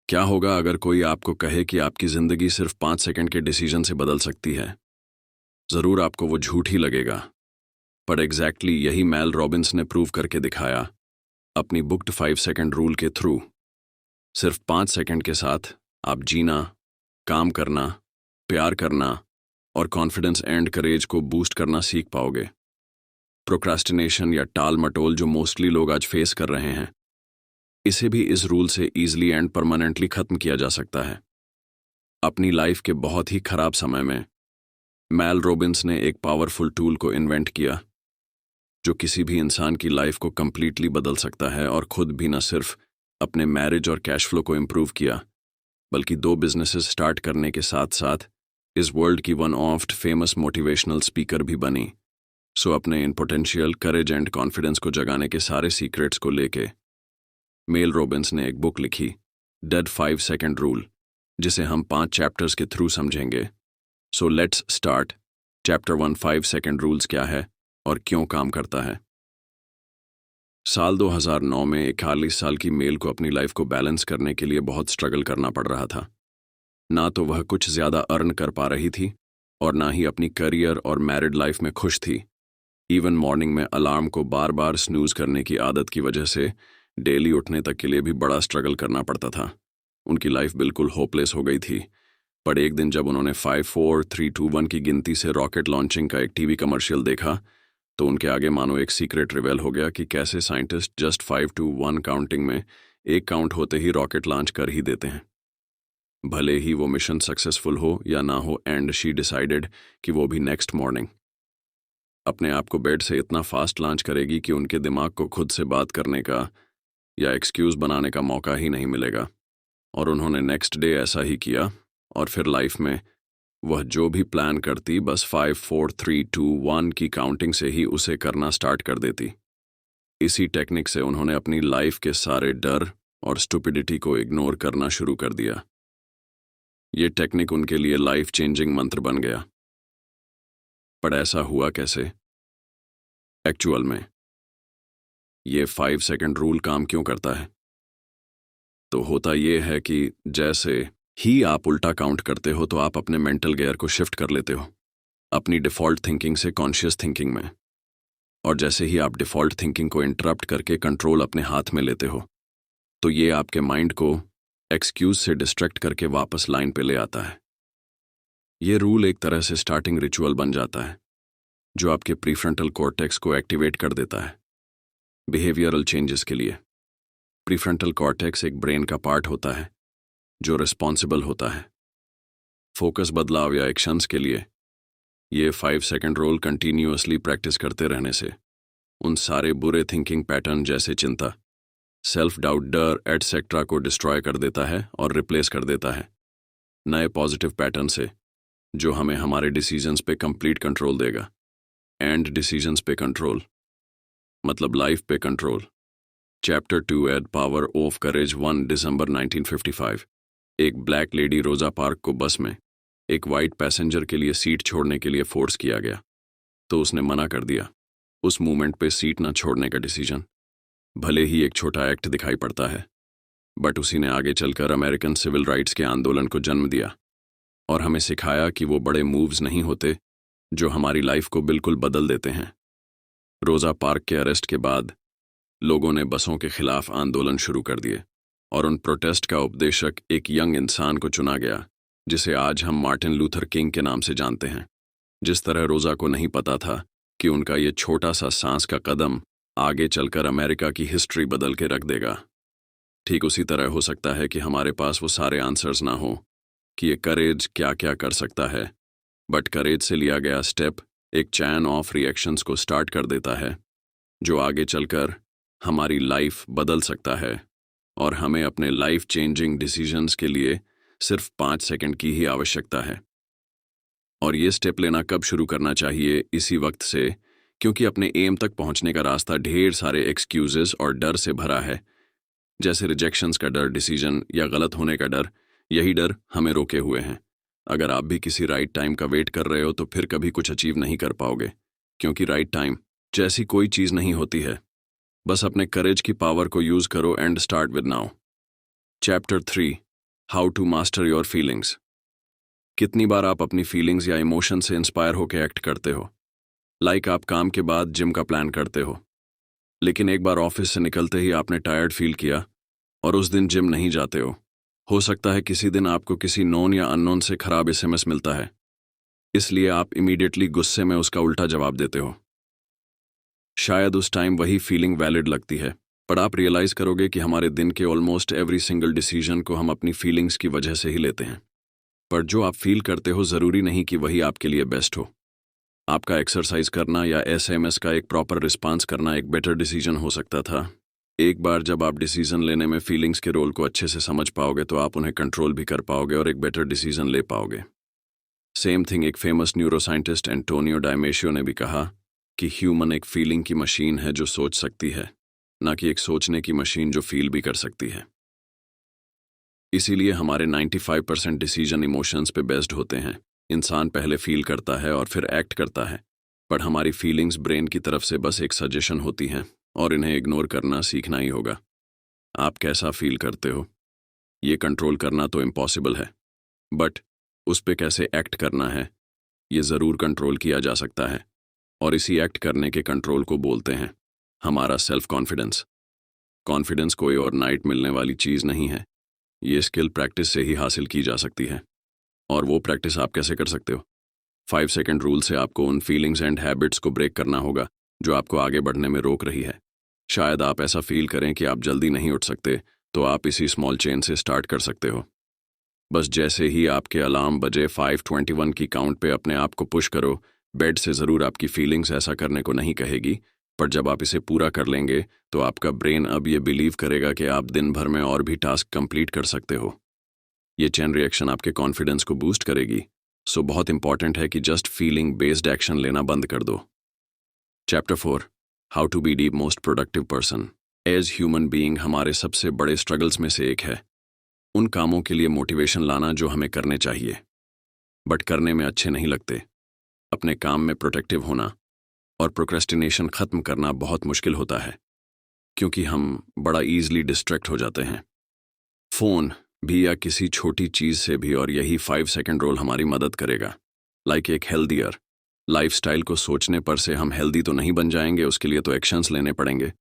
क्या होगा अगर कोई आपको कहे कि आपकी जिंदगी सिर्फ 5 सेकंड के डिसीजन से बदल सकती है? जरूर आपको वो झूठ ही लगेगा, पर एग्जैक्टली यही मेल रॉबिन्स ने प्रूव करके दिखाया अपनी बुक्ड 5 सेकंड रूल के थ्रू। सिर्फ 5 सेकंड के साथ आप जीना, काम करना, प्यार करना और कॉन्फिडेंस एंड करेज को बूस्ट करना सीख पाओगे। प्रोक्रास्टिनेशन या टाल मटोल जो मोस्टली लोग आज फेस कर रहे हैं, इसे भी इस रूल से ईजिली एंड परमानेंटली खत्म किया जा सकता है। अपनी लाइफ के बहुत ही खराब समय में मेल रॉबिन्स ने एक पावरफुल टूल को इन्वेंट किया जो किसी भी इंसान की लाइफ को कंप्लीटली बदल सकता है, और खुद भी न सिर्फ अपने मैरिज और कैश फ्लो को इम्प्रूव किया, बल्कि 2 बिजनेसेस स्टार्ट करने के साथ साथ इस वर्ल्ड की one of famous motivational speaker भी बनी। सो अपने in potential, courage and confidence को जगाने के सारे सीक्रेट्स को लेके मेल रॉबिन्स ने एक बुक लिखी, डेड 5 सेकंड रूल, जिसे हम 5 चैप्टर्स के थ्रू समझेंगे। So let's start. Chapter 1, 5 second rules क्या है और क्यों काम करता है। साल 2009 में 41 साल की मेल को अपनी लाइफ को बैलेंस करने के लिए बहुत स्ट्रगल करना पड़ रहा था। ना तो वह कुछ ज्यादा अर्न कर पा रही थी और ना ही अपनी करियर और मैरिड लाइफ में खुश थी। इवन मॉर्निंग में अलार्म को बार बार स्नूज करने की आदत की वजह से डेली उठने तक के लिए भी बड़ा स्ट्रगल करना पड़ता था। उनकी लाइफ बिल्कुल होपलेस हो गई थी। पर एक दिन जब उन्होंने 5 4 3 2 1 की गिनती से रॉकेट लॉन्चिंग का एक टीवी कमर्शियल देखा, तो उनके आगे मानो एक सीक्रेट रिवेल हो गया कि कैसे साइंटिस्ट जस्ट 5 2 1 काउंटिंग में एक काउंट होते ही रॉकेट लॉन्च कर ही देते हैं। भले ही वो मिशन सक्सेसफुल हो या ना हो, एंड शी डिसाइडेड कि वो भी नेक्स्ट मॉर्निंग अपने आप को बेड से इतना फास्ट लॉन्च करेगी कि उनके दिमाग को खुद से बात करने का या एक्सक्यूज बनाने का मौका ही नहीं मिलेगा। और उन्होंने नेक्स्ट डे ऐसा ही किया, और फिर लाइफ में वह जो भी प्लान करती बस 5 4 3 2 1 की काउंटिंग से ही उसे करना स्टार्ट कर देती। इसी टेक्निक से उन्होंने अपनी लाइफ के सारे डर और स्टुपिडिटी को इग्नोर करना शुरू कर दिया। ये टेक्निक उनके लिए लाइफ चेंजिंग मंत्र बन गया। पर ऐसा हुआ कैसे? एक्चुअल में ये 5 सेकंड रूल काम क्यों करता है? तो होता ये है कि जैसे ही आप उल्टा काउंट करते हो तो आप अपने मेंटल गियर को शिफ्ट कर लेते हो अपनी डिफ़ॉल्ट थिंकिंग से कॉन्शियस थिंकिंग में। और जैसे ही आप डिफ़ॉल्ट थिंकिंग को इंटरप्ट करके कंट्रोल अपने हाथ में लेते हो, तो ये आपके माइंड को एक्सक्यूज से डिस्ट्रैक्ट करके वापस लाइन पे ले आता है। ये रूल एक तरह से स्टार्टिंग रिचुअल बन जाता है जो आपके प्रीफ्रंटल कॉर्टेक्स को एक्टिवेट कर देता है बिहेवियरल चेंजेस के लिए। प्रीफ्रंटल कॉर्टेक्स एक ब्रेन का पार्ट होता है जो रिस्पॉन्सिबल होता है फोकस बदलाव या एक्शंस के लिए। ये 5 सेकंड रूल कंटिन्यूअसली प्रैक्टिस करते रहने से उन सारे बुरे थिंकिंग पैटर्न जैसे चिंता, सेल्फ डाउट, डर एटसेट्रा को डिस्ट्रॉय कर देता है और रिप्लेस कर देता है नए पॉजिटिव पैटर्न से, जो हमें हमारे डिसीजंस पे कंप्लीट कंट्रोल देगा। एंड डिसीजंस पे कंट्रोल मतलब लाइफ पे कंट्रोल। चैप्टर 2, एड पावर ऑफ करेज 1, दिसंबर 1955। एक ब्लैक लेडी रोजा पार्क को बस में एक वाइट पैसेंजर के लिए सीट छोड़ने के लिए फोर्स किया गया, तो उसने मना कर दिया। उस मोमेंट पे सीट ना छोड़ने का डिसीजन भले ही एक छोटा एक्ट दिखाई पड़ता है, बट उसी ने आगे चलकर अमेरिकन सिविल राइट्स के आंदोलन को जन्म दिया और हमें सिखाया कि वो बड़े मूव्स नहीं होते जो हमारी लाइफ को बिल्कुल बदल देते हैं। रोजा पार्क के अरेस्ट के बाद लोगों ने बसों के खिलाफ आंदोलन शुरू कर दिए, और उन प्रोटेस्ट का उपदेशक एक यंग इंसान को चुना गया जिसे आज हम मार्टिन लूथर किंग के नाम से जानते हैं। जिस तरह रोजा को नहीं पता था कि उनका ये छोटा सा सांस का कदम आगे चलकर अमेरिका की हिस्ट्री बदल के रख देगा, ठीक उसी तरह हो सकता है कि हमारे पास वो सारे आंसर्स ना हो कि ये करेज क्या क्या कर सकता है, बट करेज से लिया गया स्टेप एक चैन ऑफ रिएक्शंस को स्टार्ट कर देता है जो आगे चलकर हमारी लाइफ बदल सकता है। और हमें अपने लाइफ चेंजिंग डिसीजंस के लिए सिर्फ 5 सेकंड की ही आवश्यकता है। और ये स्टेप लेना कब शुरू करना चाहिए? इसी वक्त से, क्योंकि अपने एम तक पहुंचने का रास्ता ढेर सारे एक्सक्यूजेस और डर से भरा है, जैसे रिजेक्शंस का डर, डिसीजन या गलत होने का डर। यही डर हमें रोके हुए हैं। अगर आप भी किसी राइट टाइम का वेट कर रहे हो तो फिर कभी कुछ अचीव नहीं कर पाओगे, क्योंकि राइट टाइम जैसी कोई चीज़ नहीं होती है। बस अपने करेज की पावर को यूज करो and start with now. Chapter 3, how to master your feelings. कितनी बार आप अपनी फीलिंग्स या इमोशन से इंस्पायर होकर एक्ट करते हो? आप काम के बाद जिम का प्लान करते हो, लेकिन एक बार ऑफिस से निकलते ही आपने टायर्ड फील किया और उस दिन जिम नहीं जाते हो। हो सकता है किसी दिन आपको किसी नोन या अननोन से खराब एसएमएस मिलता है, इसलिए आप इमीडिएटली गुस्से में उसका उल्टा जवाब देते हो। शायद उस टाइम वही फीलिंग वैलिड लगती है, पर आप रियलाइज करोगे कि हमारे दिन के ऑलमोस्ट एवरी सिंगल डिसीजन को हम अपनी फीलिंग्स की वजह से ही लेते हैं। पर जो आप फील करते हो ज़रूरी नहीं कि वही आपके लिए बेस्ट हो। आपका एक्सरसाइज करना या एसएमएस का एक प्रॉपर रिस्पांस करना एक बेटर डिसीजन हो सकता था। एक बार जब आप डिसीजन लेने में फीलिंग्स के रोल को अच्छे से समझ पाओगे तो आप उन्हें कंट्रोल भी कर पाओगे और एक बेटर डिसीजन ले पाओगे। सेम थिंग एक फेमस न्यूरोसाइंटिस्ट एंटोनियो डायमेशियो ने भी कहा कि ह्यूमन एक फीलिंग की मशीन है जो सोच सकती है, ना कि एक सोचने की मशीन जो फील भी कर सकती है। इसीलिए हमारे 95% डिसीजन इमोशंस पे बेस्ड होते हैं। इंसान पहले फील करता है और फिर एक्ट करता है, पर हमारी फीलिंग्स ब्रेन की तरफ से बस एक सजेशन होती हैं और इन्हें इग्नोर करना सीखना ही होगा। आप कैसा फील करते हो ये कंट्रोल करना तो इम्पॉसिबल है, बट उस पे कैसे एक्ट करना है ये ज़रूर कंट्रोल किया जा सकता है, और इसी एक्ट करने के कंट्रोल को बोलते हैं हमारा सेल्फ कॉन्फिडेंस। कॉन्फिडेंस कोई और नाइट मिलने वाली चीज़ नहीं है, ये स्किल प्रैक्टिस से ही हासिल की जा सकती है। और वो प्रैक्टिस आप कैसे कर सकते हो? 5 सेकंड रूल से आपको उन फीलिंग्स एंड हैबिट्स को ब्रेक करना होगा जो आपको आगे बढ़ने में रोक रही है। शायद आप ऐसा फील करें कि आप जल्दी नहीं उठ सकते, तो आप इसी स्मॉल चेन से स्टार्ट कर सकते हो। बस जैसे ही आपके अलार्म बजे 5:21 की काउंट पे अपने आप को पुश करो। बेड से ज़रूर आपकी फीलिंग्स ऐसा करने को नहीं कहेगी, पर जब आप इसे पूरा कर लेंगे तो आपका ब्रेन अब ये बिलीव करेगा कि आप दिन भर में और भी टास्क कंप्लीट कर सकते हो। ये चेन रिएक्शन आपके कॉन्फिडेंस को बूस्ट करेगी, सो बहुत इंपॉर्टेंट है कि जस्ट फीलिंग बेस्ड एक्शन लेना बंद कर दो। Chapter 4, how to be the most productive person. As human being हमारे सबसे बड़े स्ट्रगल्स में से एक है उन कामों के लिए मोटिवेशन लाना जो हमें करने चाहिए बट करने में अच्छे नहीं लगते। अपने काम में प्रोडक्टिव होना और प्रोक्रेस्टिनेशन ख़त्म करना बहुत मुश्किल होता है, क्योंकि हम बड़ा ईजिली डिस्ट्रैक्ट हो जाते हैं, फ़ोन भी या किसी छोटी चीज़ से भी, और यही 5 सेकंड रूल हमारी मदद करेगा। एक हेल्दियर लाइफस्टाइल को सोचने पर से हम हेल्दी तो नहीं बन जाएंगे, उसके लिए तो एक्शंस लेने पड़ेंगे,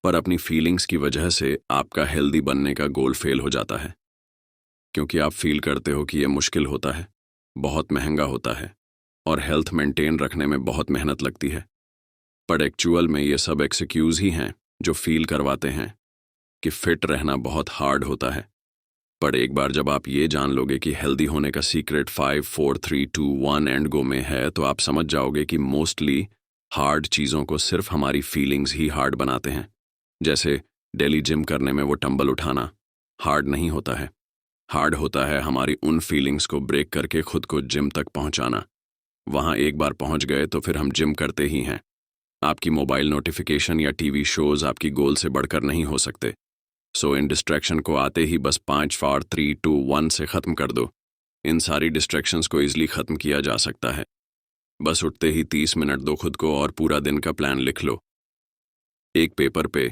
पर अपनी फीलिंग्स की वजह से आपका हेल्दी बनने का गोल फेल हो जाता है, क्योंकि आप फील करते हो कि ये मुश्किल होता है, बहुत महंगा होता है और हेल्थ मेंटेन रखने में बहुत मेहनत लगती है। पर एक्चुअल में ये सब एक्सक्यूज़ ही हैं जो फील करवाते हैं कि फिट रहना बहुत हार्ड होता है। पर एक बार जब आप ये जान लोगे कि हेल्दी होने का सीक्रेट 5 4 3 2 1 एंड गो में है, तो आप समझ जाओगे कि मोस्टली हार्ड चीज़ों को सिर्फ हमारी फीलिंग्स ही हार्ड बनाते हैं। जैसे डेली जिम करने में वो डंबल उठाना हार्ड नहीं होता है, हार्ड होता है हमारी उन फीलिंग्स को ब्रेक करके खुद को जिम तक पहुंचाना। वहां एक बार पहुंच गए तो फिर हम जिम करते ही हैं। आपकी मोबाइल नोटिफिकेशन या टीवी शोज आपकी गोल से बढ़कर नहीं हो सकते, सो इन डिस्ट्रैक्शन को आते ही बस 5 4 3 2 1 से ख़त्म कर दो। इन सारी डिस्ट्रैक्शंस को ईजिली ख़त्म किया जा सकता है। बस उठते ही 30 मिनट दो खुद को और पूरा दिन का प्लान लिख लो एक पेपर पे।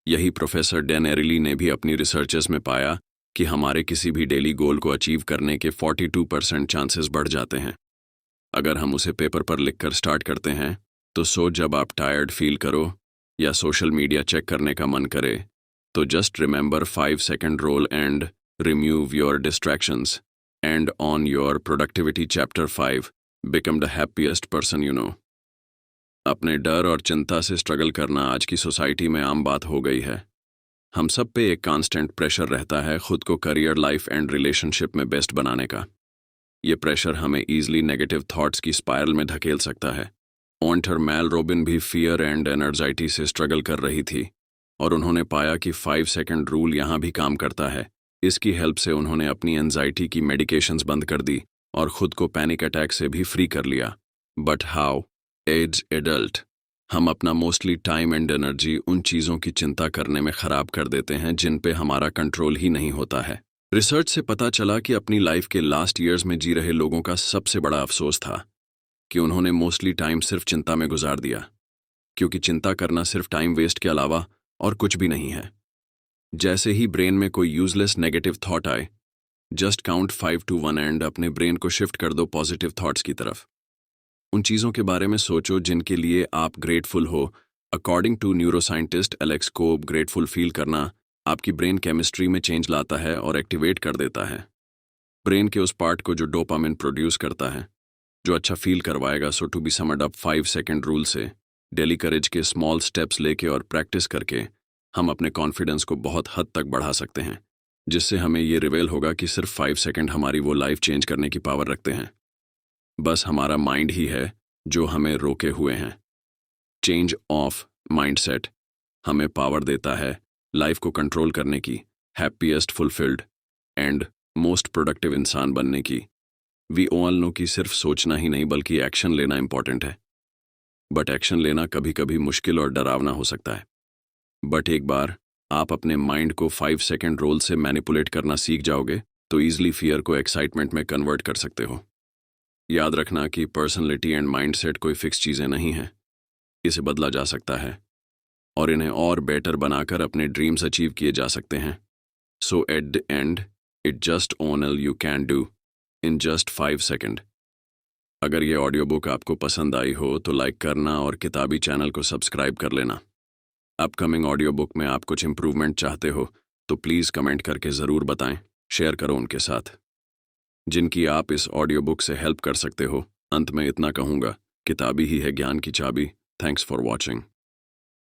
यही प्रोफेसर डैन एरिली ने भी अपनी रिसर्चेस में पाया कि हमारे किसी भी डेली गोल को अचीव करने के 42% चांसेस बढ़ जाते हैं अगर हम उसे पेपर पर लिखकर स्टार्ट करते हैं। तो जब आप टायर्ड फील करो या सोशल मीडिया चेक करने का मन करे, तो just remember 5 second rule and remove your distractions and on your productivity. Chapter 5, become the happiest person you know. अपने डर और चिंता से स्ट्रगल करना आज की सोसाइटी में आम बात हो गई है। हम सब पे एक कांस्टेंट प्रेशर रहता है खुद को करियर, लाइफ एंड रिलेशनशिप में बेस्ट बनाने का। ये प्रेशर हमें ईजिली नेगेटिव थॉट्स की स्पाइरल में धकेल सकता है। ऑन्टर मेल रॉबिन भी फियर एंड एनर्जाइटी से स्ट्रगल कर रही थी और उन्होंने पाया कि 5 सेकंड रूल यहाँ भी काम करता है। इसकी हेल्प से उन्होंने अपनी एंजाइटी की मेडिकेशंस बंद कर दी और खुद को पैनिक अटैक से भी फ्री कर लिया। But how? एज एडल्ट हम अपना मोस्टली टाइम एंड एनर्जी उन चीज़ों की चिंता करने में ख़राब कर देते हैं जिन पे हमारा कंट्रोल ही नहीं होता है। रिसर्च से पता चला कि अपनी लाइफ के लास्ट ईयर्स में जी रहे लोगों का सबसे बड़ा अफसोस था कि उन्होंने मोस्टली टाइम सिर्फ चिंता में गुजार दिया, क्योंकि चिंता करना सिर्फ टाइम वेस्ट के अलावा और कुछ भी नहीं है। जैसे ही ब्रेन में कोई यूजलेस नेगेटिव थॉट आए, जस्ट काउंट 5 to 1 एंड अपने ब्रेन को शिफ्ट कर दो पॉजिटिव थॉट्स की तरफ। उन चीज़ों के बारे में सोचो जिनके लिए आप ग्रेटफुल हो। According to neuroscientist Alex Korb, grateful feel करना आपकी ब्रेन केमिस्ट्री में चेंज लाता है और एक्टिवेट कर देता है ब्रेन के उस पार्ट को जो डोपामिन प्रोड्यूस करता है, जो अच्छा फील करवाएगा। So to be summed up, 5 second rule से डेली करेज के स्मॉल स्टेप्स लेके और प्रैक्टिस करके हम अपने कॉन्फिडेंस को बहुत हद तक बढ़ा सकते हैं, जिससे हमें ये रिवेल होगा कि सिर्फ 5 सेकेंड हमारी वो लाइफ चेंज करने की पावर रखते हैं। बस हमारा माइंड ही है जो हमें रोके हुए हैं। चेंज ऑफ माइंडसेट हमें पावर देता है लाइफ को कंट्रोल करने की, happiest, fulfilled and most productive इंसान बनने की। वी ऑल नो कि सिर्फ सोचना ही नहीं बल्कि एक्शन लेना इंपॉर्टेंट है। बट एक्शन लेना कभी कभी मुश्किल और डरावना हो सकता है। बट एक बार आप अपने माइंड को 5 सेकेंड रोल से मैनिपुलेट करना सीख जाओगे तो ईजिली फियर को एक्साइटमेंट में कन्वर्ट कर सकते हो। याद रखना कि पर्सनैलिटी एंड माइंडसेट कोई फिक्स चीज़ें नहीं हैं, इसे बदला जा सकता है और इन्हें और बेटर बनाकर अपने ड्रीम्स अचीव किए जा सकते हैं। So at the end it just all you can do in just 5 second. अगर ये ऑडियो बुक आपको पसंद आई हो तो लाइक करना और किताबी चैनल को सब्सक्राइब कर लेना। अपकमिंग ऑडियो बुक में आप कुछ इम्प्रूवमेंट चाहते हो तो प्लीज़ कमेंट करके ज़रूर बताएं, शेयर करो उनके साथ जिनकी आप इस ऑडियो बुक से हेल्प कर सकते हो। अंत में इतना कहूँगा, किताबी ही है ज्ञान की चाबी। Thanks for watching.